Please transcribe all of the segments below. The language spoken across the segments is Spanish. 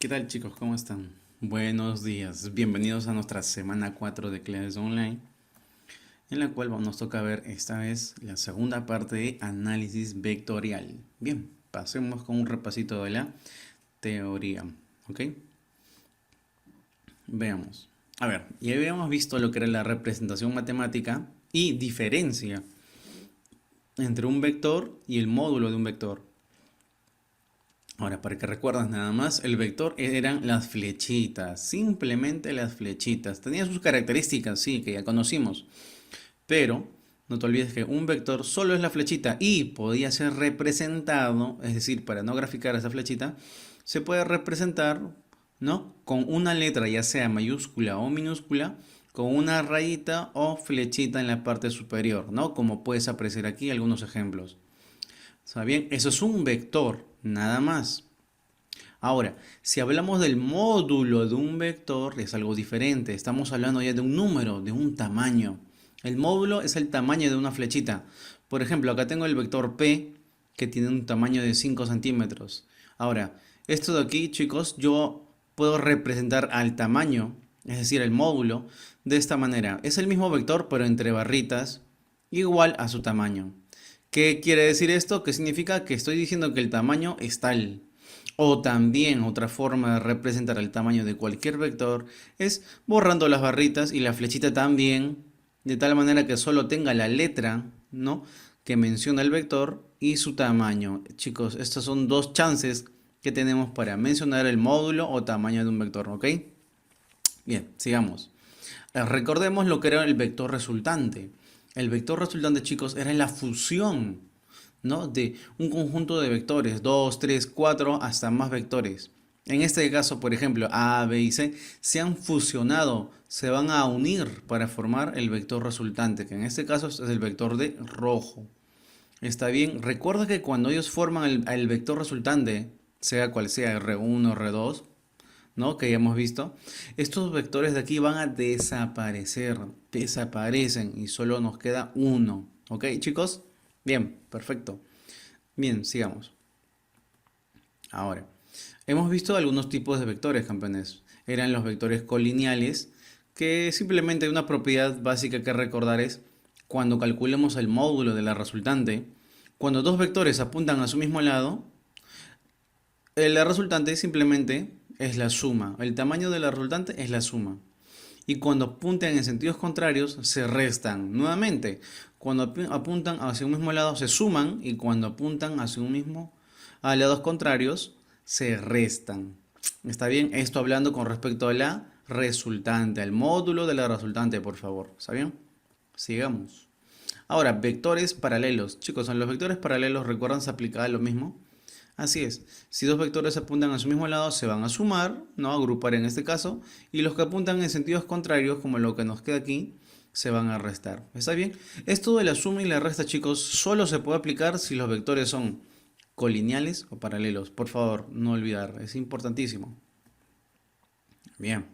¿Qué tal chicos? ¿Cómo están? Buenos días. Bienvenidos a nuestra semana 4 de clases online, en la cual nos toca ver esta vez la segunda parte de análisis vectorial. Bien, pasemos con un repasito de la teoría. ¿Ok? Veamos. A ver, ya habíamos visto lo que era la representación matemática y diferencia entre un vector y el módulo de un vector. Ahora, para que recuerdas nada más, el vector eran las flechitas, simplemente las flechitas. Tenía sus características, sí, que ya conocimos, pero no te olvides que un vector solo es la flechita y podía ser representado, es decir, para no graficar esa flechita, se puede representar, ¿no? Con una letra, ya sea mayúscula o minúscula, con una rayita o flechita en la parte superior, ¿no? Como puedes apreciar aquí algunos ejemplos. ¿Está bien? Eso es un vector, nada más. Ahora, si hablamos del módulo de un vector, es algo diferente. Estamos hablando ya de un número, de un tamaño. El módulo es el tamaño de una flechita. Por ejemplo, acá tengo el vector P, que tiene un tamaño de 5 centímetros. Ahora, esto de aquí, chicos, yo puedo representar al tamaño, es decir, el módulo, de esta manera. Es el mismo vector, pero entre barritas, igual a su tamaño. ¿Qué quiere decir esto? Que significa que estoy diciendo que el tamaño es tal. O también otra forma de representar el tamaño de cualquier vector es borrando las barritas y la flechita también, de tal manera que solo tenga la letra, ¿no? Que menciona el vector y su tamaño. Chicos, estas son dos chances que tenemos para mencionar el módulo o tamaño de un vector, ¿ok? Bien, sigamos. Recordemos lo que era el vector resultante. El vector resultante, chicos, era la fusión, ¿no? De un conjunto de vectores, 2, 3, 4, hasta más vectores. En este caso, por ejemplo, A, B y C se han fusionado, se van a unir para formar el vector resultante, que en este caso es el vector de rojo. ¿Está bien? Recuerda que cuando ellos forman el vector resultante, sea cual sea R1, R2, ¿no? Que ya hemos visto, estos vectores de aquí van a desaparecer, desaparecen y solo nos queda uno. ¿Ok, chicos? Bien, perfecto. Bien, sigamos. Ahora, hemos visto algunos tipos de vectores, campeones. Eran los vectores colineales, que simplemente una propiedad básica que recordar es cuando calculemos el módulo de la resultante, cuando dos vectores apuntan a su mismo lado, la resultante simplemente es la suma. El tamaño de la resultante es la suma. Y cuando apuntan en sentidos contrarios, se restan. Nuevamente, cuando apuntan hacia un mismo lado, se suman. Y cuando apuntan hacia un mismo, a lados contrarios, se restan. ¿Está bien? Esto hablando con respecto a la resultante, al módulo de la resultante, por favor. ¿Está bien? Sigamos. Ahora, vectores paralelos. Chicos, en los vectores paralelos, ¿recuerdan? Se aplicaba lo mismo. Así es, si dos vectores apuntan a su mismo lado se van a sumar, no a agrupar en este caso, y los que apuntan en sentidos contrarios, como lo que nos queda aquí, se van a restar. ¿Está bien? Esto de la suma y la resta, chicos, solo se puede aplicar si los vectores son colineales o paralelos. Por favor, no olvidar, es importantísimo. Bien.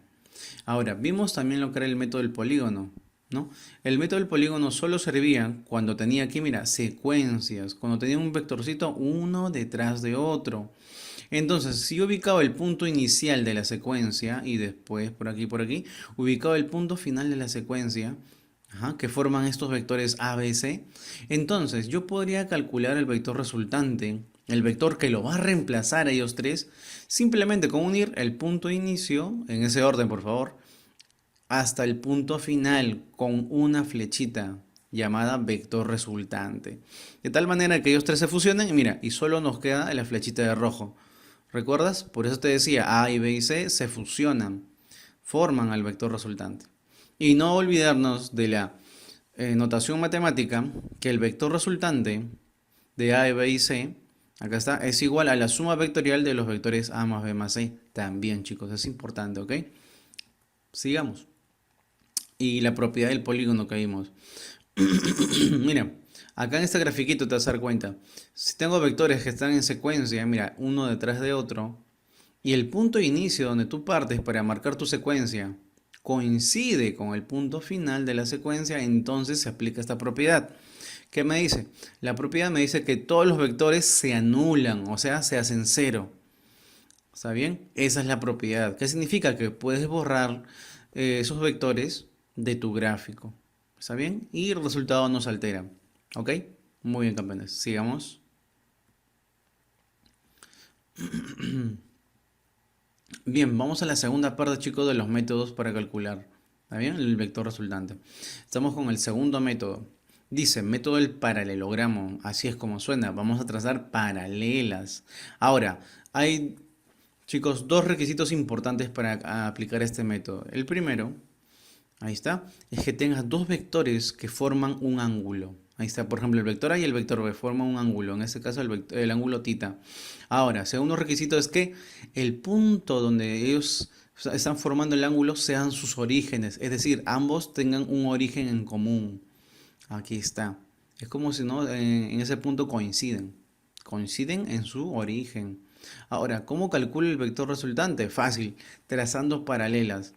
Ahora, vimos también lo que era el método del polígono, ¿no? El método del polígono solo servía cuando tenía aquí, mira, secuencias, cuando tenía un vectorcito uno detrás de otro. Entonces, si yo ubicaba el punto inicial de la secuencia y después por aquí, ubicaba el punto final de la secuencia, ajá, que forman estos vectores A, B, C, entonces yo podría calcular el vector resultante, el vector que lo va a reemplazar a ellos tres, simplemente con unir el punto de inicio, en ese orden por favor, hasta el punto final con una flechita llamada vector resultante. De tal manera que ellos tres se fusionen y mira, y solo nos queda la flechita de rojo. ¿Recuerdas? Por eso te decía, A y B y C se fusionan, forman al vector resultante. Y no olvidarnos de la notación matemática, que el vector resultante de A, B y C, acá está, es igual a la suma vectorial de los vectores A más B más C. También, chicos, es importante, ¿ok? Sigamos. Y la propiedad del polígono que vimos. Mira, acá en este grafiquito te vas a dar cuenta. Si tengo vectores que están en secuencia, mira, uno detrás de otro, y el punto de inicio donde tú partes para marcar tu secuencia coincide con el punto final de la secuencia, entonces se aplica esta propiedad. ¿Qué me dice? La propiedad me dice que todos los vectores se anulan, o sea, se hacen cero. ¿Está bien? Esa es la propiedad. ¿Qué significa? Que puedes borrar esos vectores de tu gráfico. ¿Está bien? Y el resultado no se altera. ¿Ok? Muy bien, campeones. Sigamos. Bien, vamos a la segunda parte, chicos, de los métodos para calcular. ¿Está bien? El vector resultante. Estamos con el segundo método. Dice, método del paralelogramo. Así es como suena. Vamos a trazar paralelas. Ahora, hay, chicos, dos requisitos importantes para aplicar este método. El primero, ahí está, es que tengas dos vectores que forman un ángulo. Ahí está, por ejemplo, el vector A y el vector B forman un ángulo, en este caso el ángulo tita. Ahora, segundo requisito es que el punto donde ellos están formando el ángulo sean sus orígenes, es decir, ambos tengan un origen en común. Aquí está. Es como si no en ese punto coinciden. Coinciden en su origen. Ahora, ¿cómo calculo el vector resultante? Fácil, trazando paralelas.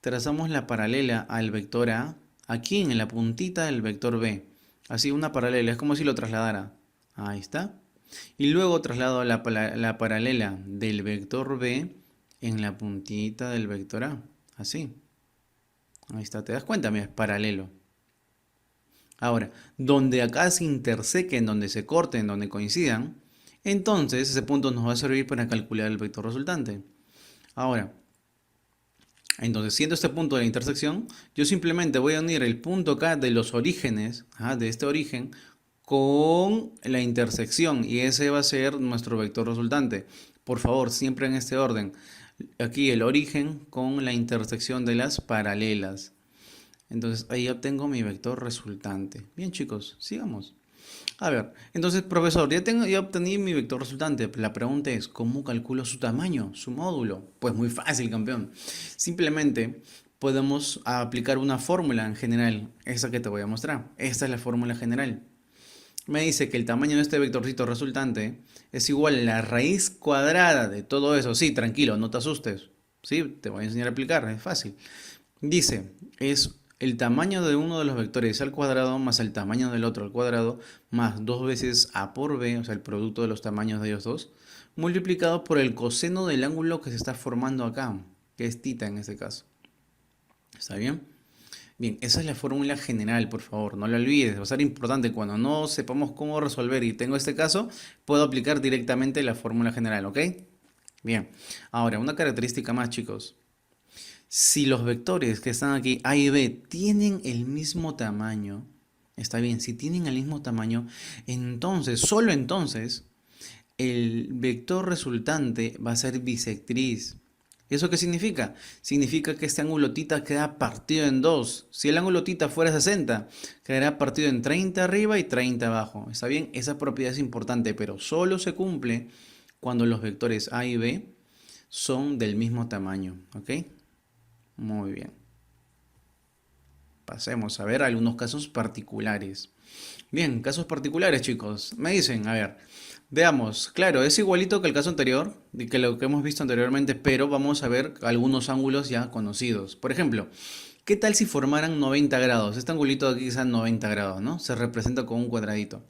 Trazamos la paralela al vector A aquí en la puntita del vector B. Así una paralela, es como si lo trasladara. Ahí está. Y luego traslado la paralela del vector B en la puntita del vector A. Así. Ahí está, ¿te das cuenta? Mira, es paralelo. Ahora, donde acá se intersequen, donde se corten, donde coincidan, entonces ese punto nos va a servir para calcular el vector resultante. Ahora, entonces siendo este punto de la intersección, yo simplemente voy a unir el punto acá de los orígenes, de este origen, con la intersección y ese va a ser nuestro vector resultante. Por favor, siempre en este orden. Aquí el origen con la intersección de las paralelas. Entonces ahí obtengo mi vector resultante. Bien, chicos, sigamos. A ver, entonces, profesor, ya obtení mi vector resultante. La pregunta es, ¿cómo calculo su tamaño, su módulo? Pues muy fácil, campeón. Simplemente podemos aplicar una fórmula en general, esa que te voy a mostrar. Esta es la fórmula general. Me dice que el tamaño de este vectorcito resultante es igual a la raíz cuadrada de todo eso. Sí, tranquilo, no te asustes. Sí, te voy a enseñar a aplicar, es fácil. Dice, es el tamaño de uno de los vectores al cuadrado más el tamaño del otro al cuadrado más 2 veces a por b, o sea, el producto de los tamaños de ellos dos, multiplicado por el coseno del ángulo que se está formando acá, que es tita en este caso. ¿Está bien? Bien, esa es la fórmula general, por favor, no la olvides, va a ser importante cuando no sepamos cómo resolver y tengo este caso, puedo aplicar directamente la fórmula general, ¿ok? Bien, ahora una característica más, chicos. Si los vectores que están aquí, A y B, tienen el mismo tamaño, está bien, si tienen el mismo tamaño, entonces, solo entonces, el vector resultante va a ser bisectriz. ¿Eso qué significa? Significa que este ángulo tita queda partido en dos. Si el ángulo tita fuera 60, quedará partido en 30 arriba y 30 abajo. ¿Está bien? Esa propiedad es importante, pero solo se cumple cuando los vectores A y B son del mismo tamaño. ¿Ok? Muy bien. Pasemos a ver algunos casos particulares. Bien, casos particulares, chicos. Me dicen, a ver, veamos. Claro, es igualito que el caso anterior, que lo que hemos visto anteriormente, pero vamos a ver algunos ángulos ya conocidos. Por ejemplo, ¿qué tal si formaran 90 grados? Este angulito de aquí es a 90 grados, ¿no? Se representa con un cuadradito.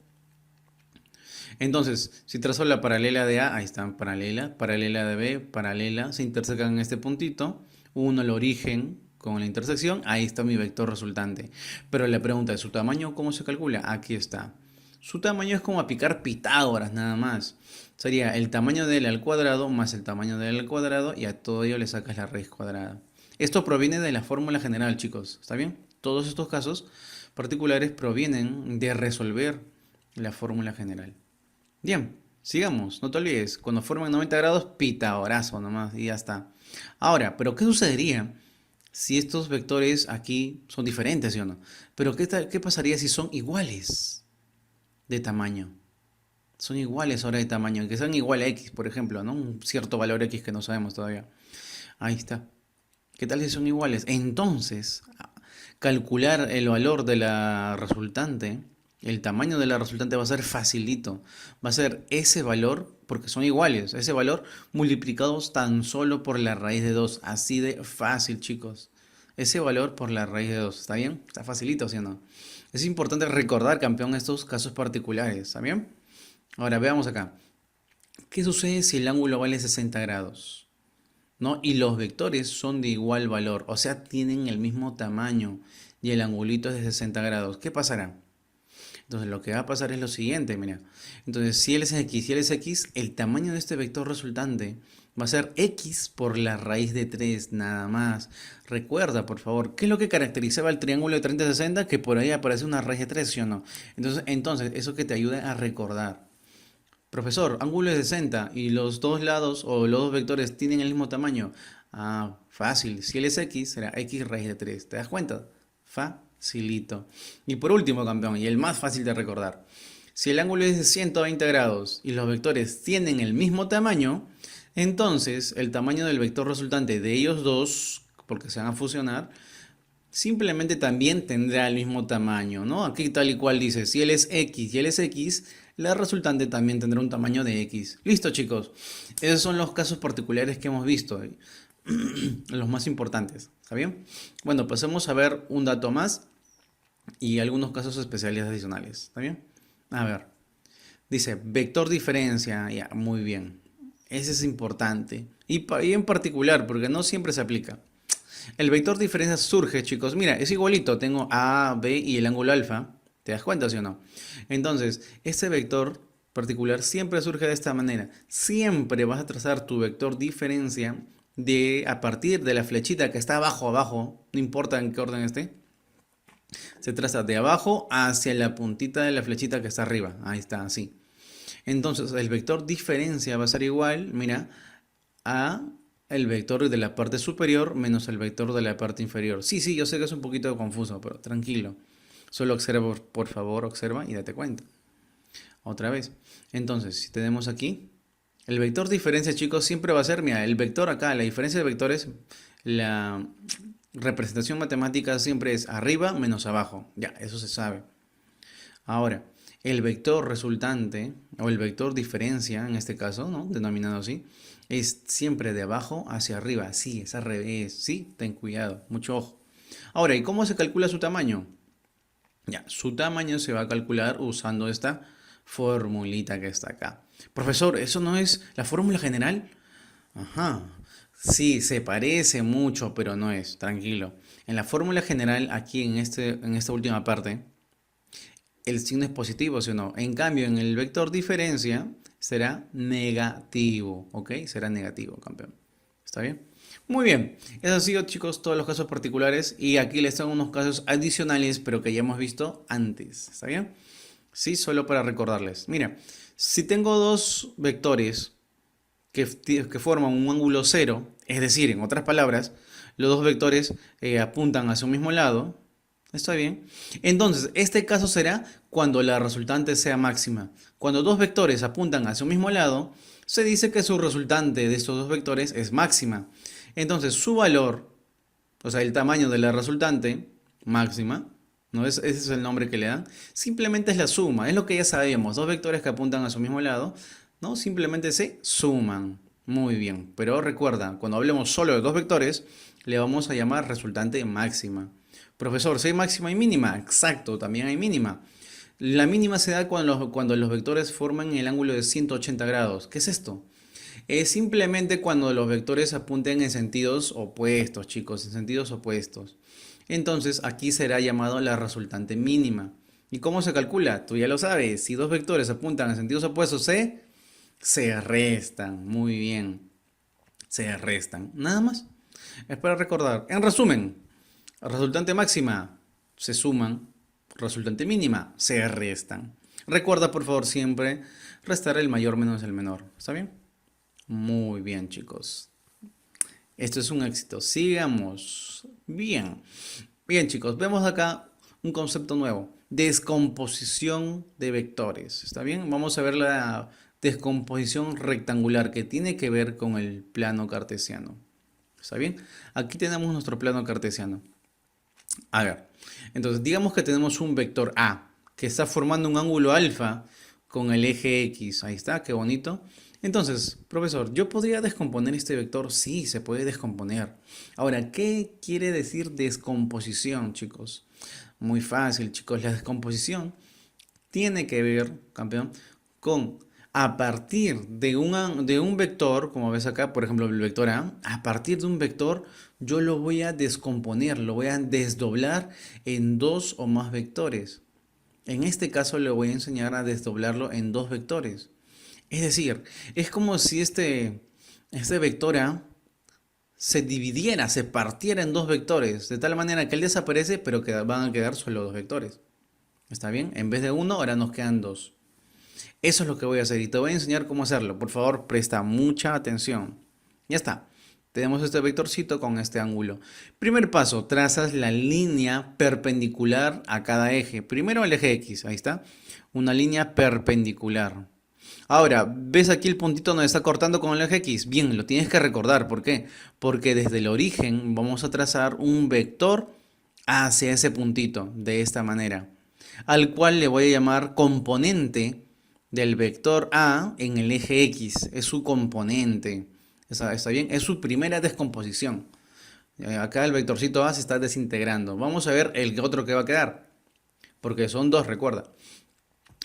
Entonces, si trazo la paralela de A, ahí está, paralela, paralela de B, paralela, se intersecan en este puntito, uno el origen con la intersección, ahí está mi vector resultante. Pero la pregunta de su tamaño, ¿cómo se calcula? Aquí está. Su tamaño es como aplicar Pitágoras nada más. Sería el tamaño de L al cuadrado más el tamaño de L al cuadrado y a todo ello le sacas la raíz cuadrada. Esto proviene de la fórmula general, chicos. ¿Está bien? Todos estos casos particulares provienen de resolver la fórmula general. Bien, sigamos. No te olvides, cuando forman 90 grados, pitagorazo nomás y ya está. Ahora, ¿pero qué sucedería si estos vectores aquí son diferentes, sí o no? Pero ¿qué pasaría si son iguales de tamaño? Son iguales ahora de tamaño, que sean igual a x, por ejemplo, ¿no? Un cierto valor x que no sabemos todavía. Ahí está. ¿Qué tal si son iguales? Entonces, calcular el valor de la resultante, el tamaño de la resultante va a ser facilito. Va a ser ese valor, porque son iguales, ese valor multiplicados tan solo por la raíz de 2. Así de fácil, chicos. Ese valor por la raíz de 2. ¿Está bien? Está facilito, ¿sí o no? Es importante recordar, campeón, estos casos particulares. ¿Está bien? Ahora veamos acá. ¿Qué sucede si el ángulo vale 60 grados? ¿No? Y los vectores son de igual valor, o sea, tienen el mismo tamaño y el angulito es de 60 grados. ¿Qué pasará? Entonces lo que va a pasar es lo siguiente, mira. Entonces si él es x y él es x, el tamaño de este vector resultante va a ser x por la raíz de 3, nada más. Recuerda, por favor, ¿qué es lo que caracterizaba el triángulo de 30-60? Que por ahí aparece una raíz de 3, ¿sí o no? Entonces eso que te ayuda a recordar. Profesor, ángulo de 60 y los dos lados o los dos vectores tienen el mismo tamaño. Ah, fácil. Si él es x, será x raíz de 3. ¿Te das cuenta? Facilito. Y por último, campeón, y el más fácil de recordar. Si el ángulo es de 120 grados y los vectores tienen el mismo tamaño, entonces el tamaño del vector resultante de ellos dos, porque se van a fusionar, simplemente también tendrá el mismo tamaño, ¿no? Aquí tal y cual dice, si él es x y él es x, la resultante también tendrá un tamaño de x. Listo, chicos. Esos son los casos particulares que hemos visto, los más importantes, ¿está bien? Bueno, pasemos a ver un dato más y algunos casos especiales adicionales, ¿está bien? A ver, dice vector diferencia, ya, muy bien. Ese es importante. Y en particular, porque no siempre se aplica. El vector diferencia surge, chicos. Mira, es igualito. Tengo A, B y el ángulo alfa. ¿Te das cuenta, sí o no? Entonces, este vector particular siempre surge de esta manera. Siempre vas a trazar tu vector diferencia a partir de la flechita que está abajo, no importa en qué orden esté. Se traza de abajo hacia la puntita de la flechita que está arriba. Ahí está, así. Entonces, el vector diferencia va a ser igual, mira, a el vector de la parte superior menos el vector de la parte inferior. Sí, sí, yo sé que es un poquito confuso, pero tranquilo. Solo observa, por favor, observa y date cuenta. Otra vez. Entonces, si tenemos aquí, el vector diferencia, chicos, siempre va a ser, mira, el vector acá, la diferencia de vectores, la representación matemática siempre es arriba menos abajo. Ya, eso se sabe. Ahora, el vector resultante, o el vector diferencia, en este caso, ¿no? Denominado así, es siempre de abajo hacia arriba. Sí, es al revés. Sí, ten cuidado, mucho ojo. Ahora, ¿y cómo se calcula su tamaño? Ya, su tamaño se va a calcular usando esta formulita que está acá. Profesor, ¿eso no es la fórmula general? Ajá. Sí, se parece mucho, pero no es. Tranquilo. En la fórmula general, aquí en esta última parte, el signo es positivo, ¿sí o no? En cambio, en el vector diferencia será negativo, ¿ok? Será negativo, campeón. ¿Está bien? Muy bien. Eso ha sido, chicos, todos los casos particulares. Y aquí les tengo unos casos adicionales, pero que ya hemos visto antes. ¿Está bien? Sí, solo para recordarles. Mira, si tengo dos vectores que forman un ángulo cero, es decir, en otras palabras, los dos vectores apuntan hacia un mismo lado, ¿está bien? Entonces, este caso será cuando la resultante sea máxima. Cuando dos vectores apuntan hacia un mismo lado, se dice que su resultante de estos dos vectores es máxima. Entonces, su valor, o sea, el tamaño de la resultante máxima, ¿no? Ese es el nombre que le dan. Simplemente es la suma, es lo que ya sabemos. Dos vectores que apuntan a su mismo lado, ¿no? Simplemente se suman. Muy bien. Pero recuerda, cuando hablemos solo de dos vectores, le vamos a llamar resultante máxima. Profesor, si hay máxima y mínima. Exacto, también hay mínima. La mínima se da cuando los vectores forman el ángulo de 180 grados. ¿Qué es esto? Es simplemente cuando los vectores apunten en sentidos opuestos, chicos, en sentidos opuestos. Entonces aquí será llamado la resultante mínima. ¿Y cómo se calcula? Tú ya lo sabes. Si dos vectores apuntan en sentidos opuestos, se restan. Muy bien. Se restan. Nada más. Es para recordar. En resumen, resultante máxima se suman. Resultante mínima se restan. Recuerda, por favor, siempre restar el mayor menos el menor. ¿Está bien? Muy bien, chicos. Esto es un éxito. Sigamos. Bien. Bien, chicos. Vemos acá un concepto nuevo. Descomposición de vectores. ¿Está bien? Vamos a ver la descomposición rectangular que tiene que ver con el plano cartesiano. ¿Está bien? Aquí tenemos nuestro plano cartesiano. A ver. Entonces, digamos que tenemos un vector A que está formando un ángulo alfa con el eje X. Ahí está, qué bonito. Entonces, profesor, ¿yo podría descomponer este vector? Sí, se puede descomponer. Ahora, ¿qué quiere decir descomposición, chicos? Muy fácil, chicos. La descomposición tiene que ver, campeón, con A partir de un vector, como ves acá, por ejemplo, el vector a partir de un vector yo lo voy a descomponer, lo voy a desdoblar en dos o más vectores. En este caso le voy a enseñar a desdoblarlo en dos vectores. Es decir, es como si este vector A se dividiera, se partiera en dos vectores, de tal manera que él desaparece, pero que van a quedar solo dos vectores. ¿Está bien? En vez de uno, ahora nos quedan dos. Eso es lo que voy a hacer y te voy a enseñar cómo hacerlo. Por favor, presta mucha atención. Ya está. Tenemos este vectorcito con este ángulo. Primer paso, trazas la línea perpendicular a cada eje. Primero el eje X, ahí está. Una línea perpendicular. Ahora, ¿ves aquí el puntito donde está cortando con el eje X? Bien, lo tienes que recordar. ¿Por qué? Porque desde el origen vamos a trazar un vector hacia ese puntito, de esta manera, al cual le voy a llamar componente del vector A en el eje X. Es su componente. ¿Está bien? Es su primera descomposición. Acá el vectorcito A se está desintegrando. Vamos a ver el otro que va a quedar. Porque son dos, recuerda.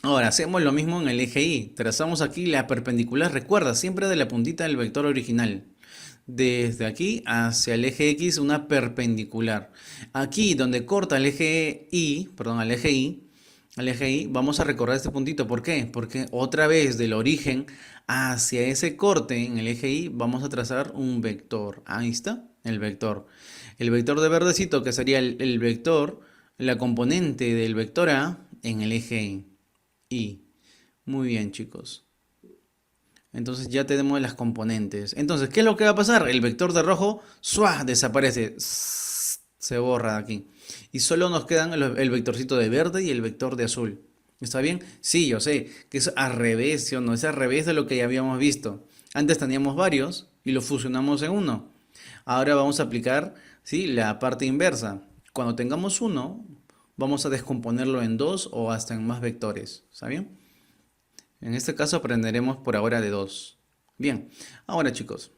Ahora, hacemos lo mismo en el eje Y. Trazamos aquí la perpendicular, recuerda, siempre de la puntita del vector original. Desde aquí hacia el eje X una perpendicular. Aquí donde corta el eje Y, perdón, al eje Y, vamos a recorrer este puntito. ¿Por qué? Porque otra vez del origen hacia ese corte en el eje Y vamos a trazar un vector. Ahí está, el vector. El vector de verdecito que sería el vector, la componente del vector A en el eje Y. Muy bien, chicos. Entonces ya tenemos las componentes. Entonces, ¿qué es lo que va a pasar? El vector de rojo, ¡suah!, desaparece. Se borra de aquí. Y solo nos quedan el vectorcito de verde y el vector de azul. ¿Está bien? Sí, yo sé que es al revés, ¿sí o no? Es al revés de lo que ya habíamos visto. Antes teníamos varios y los fusionamos en uno. Ahora vamos a aplicar, ¿sí?, la parte inversa. Cuando tengamos uno, vamos a descomponerlo en dos o hasta en más vectores. ¿Está bien? En este caso aprenderemos por ahora de dos. Bien, ahora chicos,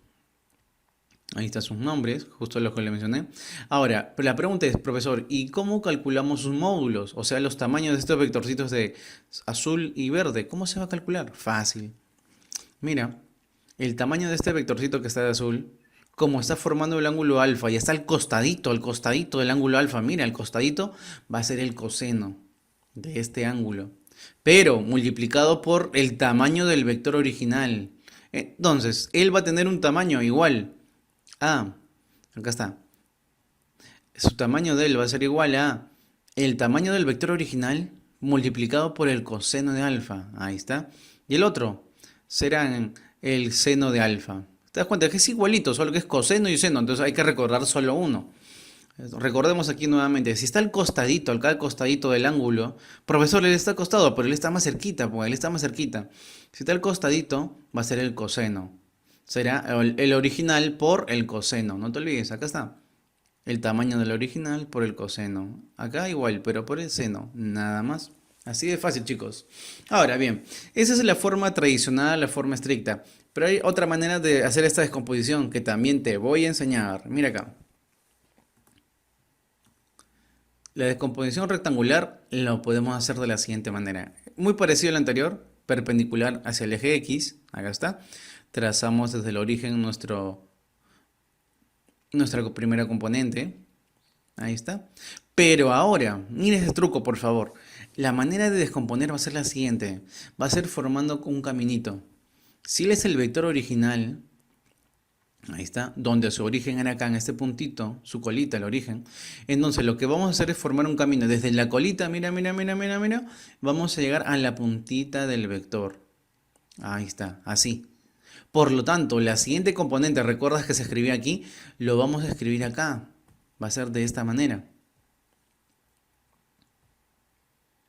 ahí están sus nombres, justo lo que le mencioné. Ahora, la pregunta es, profesor, ¿y cómo calculamos sus módulos? O sea, los tamaños de estos vectorcitos de azul y verde. ¿Cómo se va a calcular? Fácil. Mira, el tamaño de este vectorcito que está de azul, como está formando el ángulo alfa y está al costadito del ángulo alfa, mira, el costadito va a ser el coseno de este ángulo, pero multiplicado por el tamaño del vector original. Entonces, él va a tener un tamaño igual a, acá está, su tamaño de él va a ser igual a el tamaño del vector original multiplicado por el coseno de alfa. Ahí está. Y el otro será el seno de alfa. ¿Te das cuenta? Que es igualito, solo que es coseno y seno. Entonces hay que recordar solo uno. Recordemos aquí nuevamente, si está al costadito, acá al costadito del ángulo, profesor, él está acostado, pero él está más cerquita, pues él está más cerquita. Si está al costadito, va a ser el coseno. Será el original por el coseno. No te olvides, acá está. El tamaño del original por el coseno. Acá igual, pero por el seno, nada más. Así de fácil, chicos. Ahora, bien, esa es la forma tradicional, la forma estricta. Pero hay otra manera de hacer esta descomposición que también te voy a enseñar. Mira acá. La descomposición rectangular lo podemos hacer de la siguiente manera. Muy parecido al anterior, perpendicular hacia el eje X. Acá está. Trazamos desde el origen nuestra primera componente. Ahí está. Pero ahora, mira ese truco, por favor. La manera de descomponer va a ser la siguiente. Va a ser formando un caminito. Si él es el vector original, ahí está, donde su origen era acá en este puntito, su colita, el origen. Entonces lo que vamos a hacer es formar un camino. Desde la colita, mira, mira, mira, mira, mira, vamos a llegar a la puntita del vector. Ahí está, así. Por lo tanto, la siguiente componente, ¿recuerdas que se escribía aquí? Lo vamos a escribir acá. Va a ser de esta manera.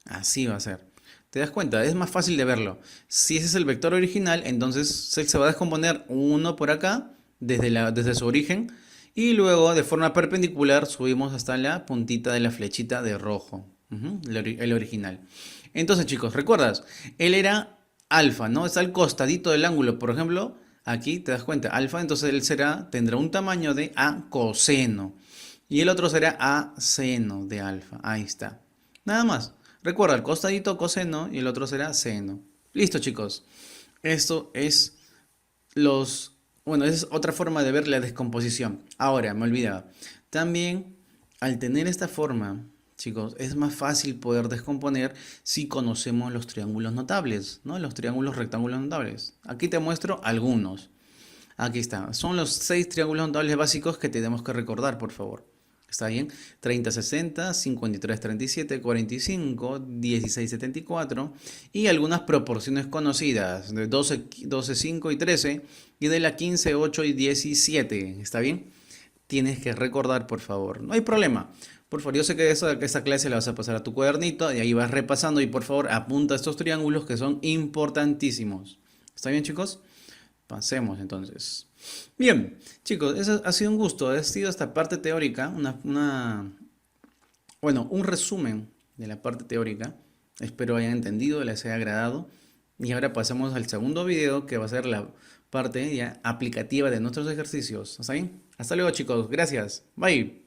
Así va a ser. ¿Te das cuenta? Es más fácil de verlo. Si ese es el vector original, entonces se va a descomponer uno por acá, desde su origen, y luego de forma perpendicular subimos hasta la puntita de la flechita de rojo. El original. Entonces, chicos, ¿recuerdas? Él era alfa, ¿no? Está al costadito del ángulo. Por ejemplo, aquí te das cuenta, alfa, entonces él tendrá un tamaño de A coseno. Y el otro será A seno de alfa. Ahí está. Nada más. Recuerda, el costadito coseno y el otro será seno. Listo, chicos. Esto es bueno, esa es otra forma de ver la descomposición. Ahora, me olvidaba. También, al tener esta forma, chicos, es más fácil poder descomponer si conocemos los triángulos notables, ¿no? Los triángulos rectángulos notables. Aquí te muestro algunos. Aquí está. Son los 6 triángulos notables básicos que tenemos que recordar, por favor. ¿Está bien? 30-60, 53-37, 45, 16-74 y algunas proporciones conocidas de 12, 5 y 13 y de la 15, 8 y 17. ¿Está bien? Tienes que recordar, por favor. No hay problema. Por favor, yo sé que esa clase la vas a pasar a tu cuadernito y ahí vas repasando y por favor apunta estos triángulos que son importantísimos. ¿Está bien, chicos? Pasemos entonces. Bien, chicos, eso ha sido un gusto. Ha sido esta parte teórica, bueno, un resumen de la parte teórica. Espero hayan entendido, les haya agradado. Y ahora pasamos al segundo video que va a ser la parte ya aplicativa de nuestros ejercicios. ¿Está bien? Hasta luego, chicos. Gracias. Bye.